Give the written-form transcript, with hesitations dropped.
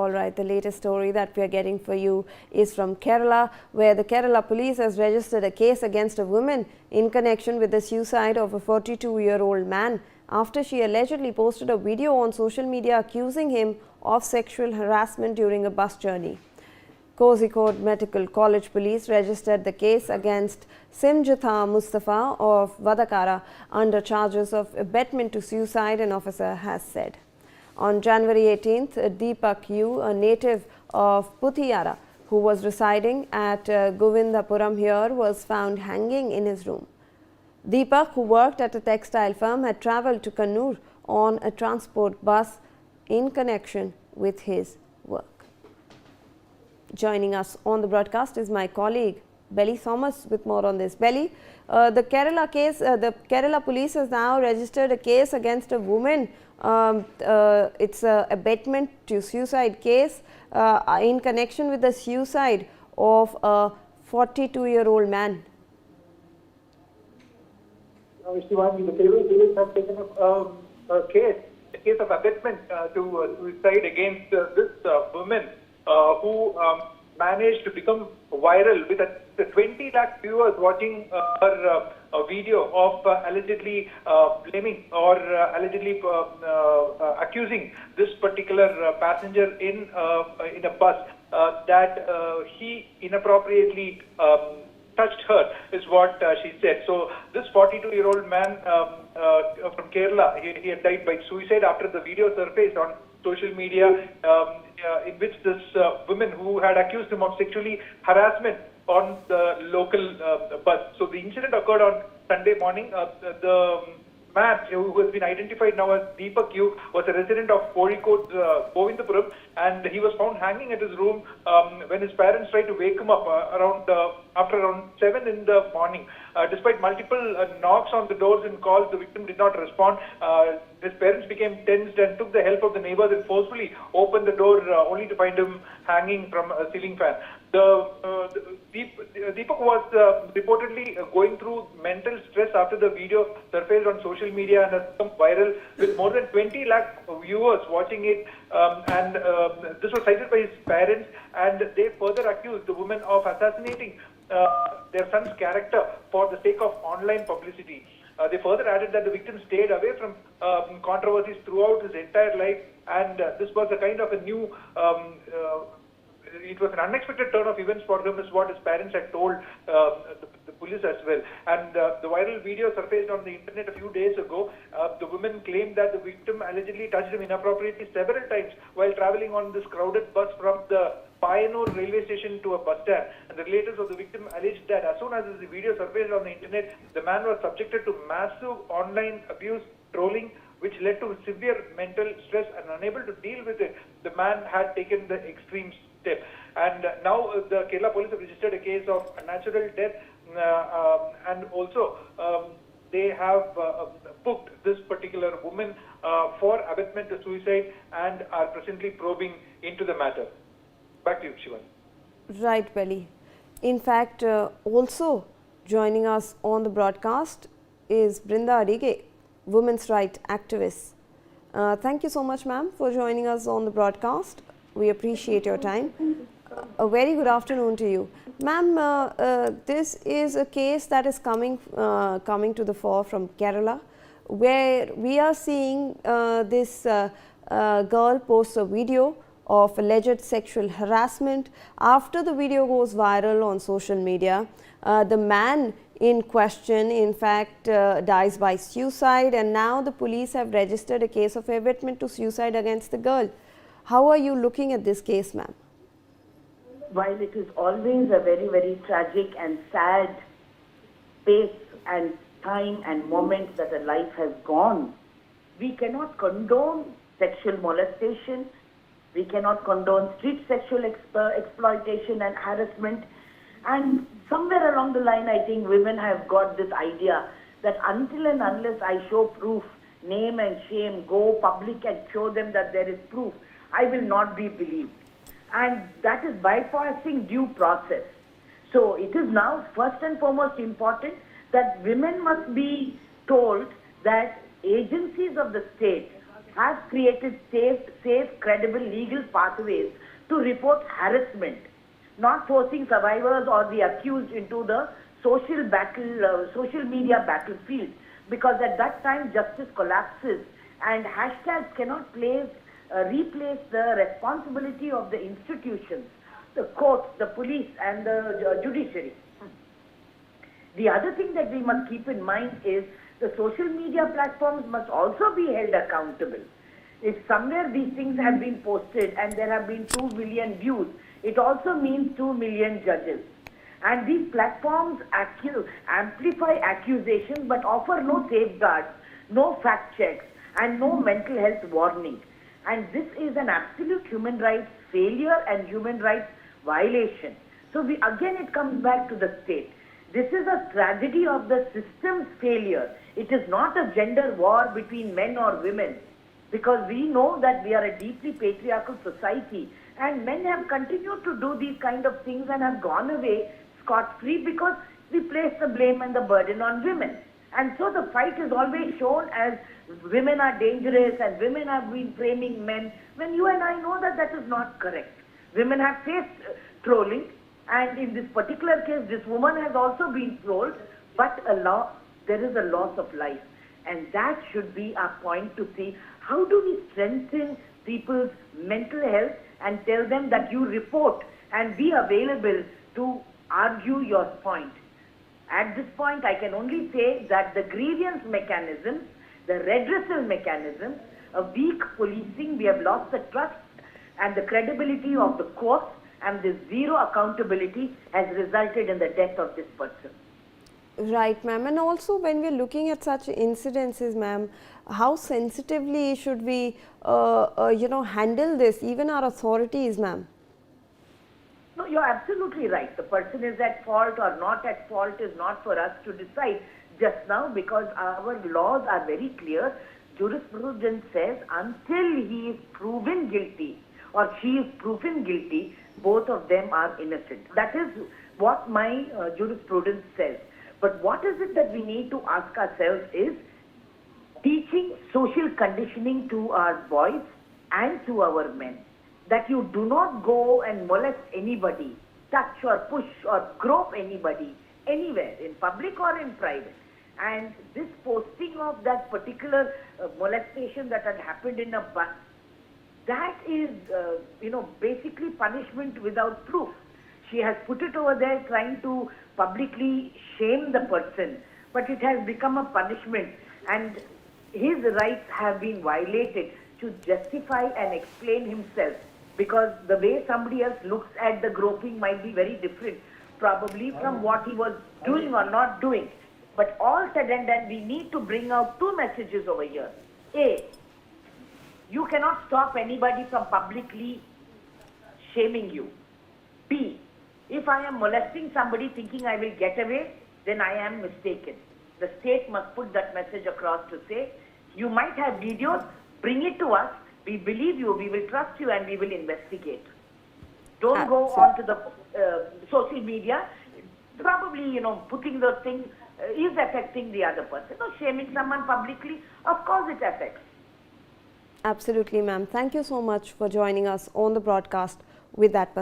All right, the latest story that we are getting for you is from Kerala, where the Kerala police has registered a case against a woman in connection with the suicide of a 42-year-old man after she allegedly posted a video on social media accusing him of sexual harassment during a bus journey. Kozhikode Medical College Police registered the case against Simjatha Mustafa of Vadakara under charges of abetment to suicide, an officer has said. On January 18th, Deepak U, a native of Puthiara, who was residing at Govindapuram here, was found hanging in his room. Deepak, who worked at a textile firm, had travelled to Kannur on a transport bus in connection with his work. Joining us on the broadcast is my colleague Belly Thomas with more on this. Belly, the Kerala case, the Kerala police has now registered a case against a woman. It's a abetment to suicide case in connection with the suicide of a 42-year-old man. Now, Shivani, the Kerala police have taken a case of abetment to suicide against this woman who managed to become viral with 20 lakh viewers watching her video of allegedly blaming or allegedly accusing this particular passenger in a bus that he inappropriately touched her, is what she said. So this 42-year-old man from Kerala, he had died by suicide after the video surfaced on social media, in which this woman who had accused him of sexually harassment on the local bus. So the incident occurred on Sunday morning. The man, who has been identified now as Deepak U, was a resident of Kozhikode, Govindapuram, and he was found hanging at his room when his parents tried to wake him up after around 7 in the morning. Despite multiple knocks on the doors and calls, the victim did not respond. His parents became tensed and took the help of the neighbors and forcefully opened the door only to find him hanging from a ceiling fan. Deepak was reportedly going through mental stress after the video surfaced on social media and has become viral with more than 20 lakh viewers watching it. And this was cited by his parents, and they further accused the woman of assassinating their son's character for the sake of online publicity. They further added that the victim stayed away from controversies throughout his entire life, and this was a kind of a new it was an unexpected turn of events for him, is what his parents had told the police as well. And the viral video surfaced on the internet a few days ago. The woman claimed that the victim allegedly touched him inappropriately several times while traveling on this crowded bus from the Payanur railway station to a bus stand. And the relatives of the victim alleged that as soon as the video surfaced on the internet, the man was subjected to massive online abuse, trolling, which led to severe mental stress, and unable to deal with it, the man had taken the extreme step. And now the Kerala police have registered a case of natural death, and also they have booked this particular woman for abetment to suicide and are presently probing into the matter. Back to you, Shivan. Right, Belly. In fact, also joining us on the broadcast is Brinda Adige, women's rights activist. Thank you so much, ma'am, for joining us on the broadcast. We appreciate your time. A very good afternoon to you. Ma'am, this is a case that is coming to the fore from Kerala, where we are seeing this girl post a video of alleged sexual harassment. After the video goes viral on social media, the man in question, in fact, dies by suicide, and now the police have registered a case of abetment to suicide against the girl. How are you looking at this case, ma'am? While it is always a very, very tragic and sad space and time and moment that a life has gone, we cannot condone sexual molestation, we cannot condone street sexual exploitation and harassment. And somewhere along the line, I think women have got this idea that until and unless I show proof, name and shame, go public and show them that there is proof, I will not be believed. And that is bypassing due process. So it is now first and foremost important that women must be told that agencies of the state has created safe, credible legal pathways to report harassment, not forcing survivors or the accused into the social media battlefield, because at that time justice collapses and hashtags cannot replace the responsibility of the institutions, the courts, the police and the judiciary. The other thing that we must keep in mind is the social media platforms must also be held accountable. If somewhere these things have been posted and there have been 2 million views, it also means 2 million judges. And these platforms amplify accusations but offer no safeguards, no fact checks and no mental health warning. And this is an absolute human rights failure and human rights violation. So again it comes back to the state. This is a tragedy of the system's failure. It is not a gender war between men or women, because we know that we are a deeply patriarchal society and men have continued to do these kind of things and have gone away scot-free because we place the blame and the burden on women. And so the fight is always shown as women are dangerous and women have been framing men, when you and I know that that is not correct. Women have faced trolling, and in this particular case, this woman has also been trolled, but there is a loss of life. And that should be our point to see how do we strengthen people's mental health and tell them that you report and be available to argue your point. At this point, I can only say that the grievance mechanisms, the redressal mechanisms, a weak policing, we have lost the trust and the credibility of the courts, and this zero accountability has resulted in the death of this person. Right, ma'am. And also when we are looking at such incidences, ma'am, how sensitively should we, handle this, even our authorities, ma'am? No, you're absolutely right. The person is at fault or not at fault is not for us to decide just now, because our laws are very clear. Jurisprudence says until he is proven guilty or she is proven guilty, both of them are innocent. That is what my jurisprudence says. But what is it that we need to ask ourselves is teaching social conditioning to our boys and to our men, that you do not go and molest anybody, touch or push or grope anybody anywhere, in public or in private. And this posting of that particular molestation that had happened in a bus, that is, basically punishment without proof. She has put it over there trying to publicly shame the person, but it has become a punishment, and his rights have been violated to justify and explain himself, because the way somebody else looks at the groping might be very different, probably from what he was doing or not doing. But all said and done, we need to bring out 2 messages over here. A, you cannot stop anybody from publicly shaming you. B, if I am molesting somebody thinking I will get away, then I am mistaken. The state must put that message across to say, you might have videos, bring it to us, we believe you, we will trust you and we will investigate. Don't go on to the social media, probably, putting those things is affecting the other person. No, shaming someone publicly, of course it affects. Absolutely, ma'am. Thank you so much for joining us on the broadcast with that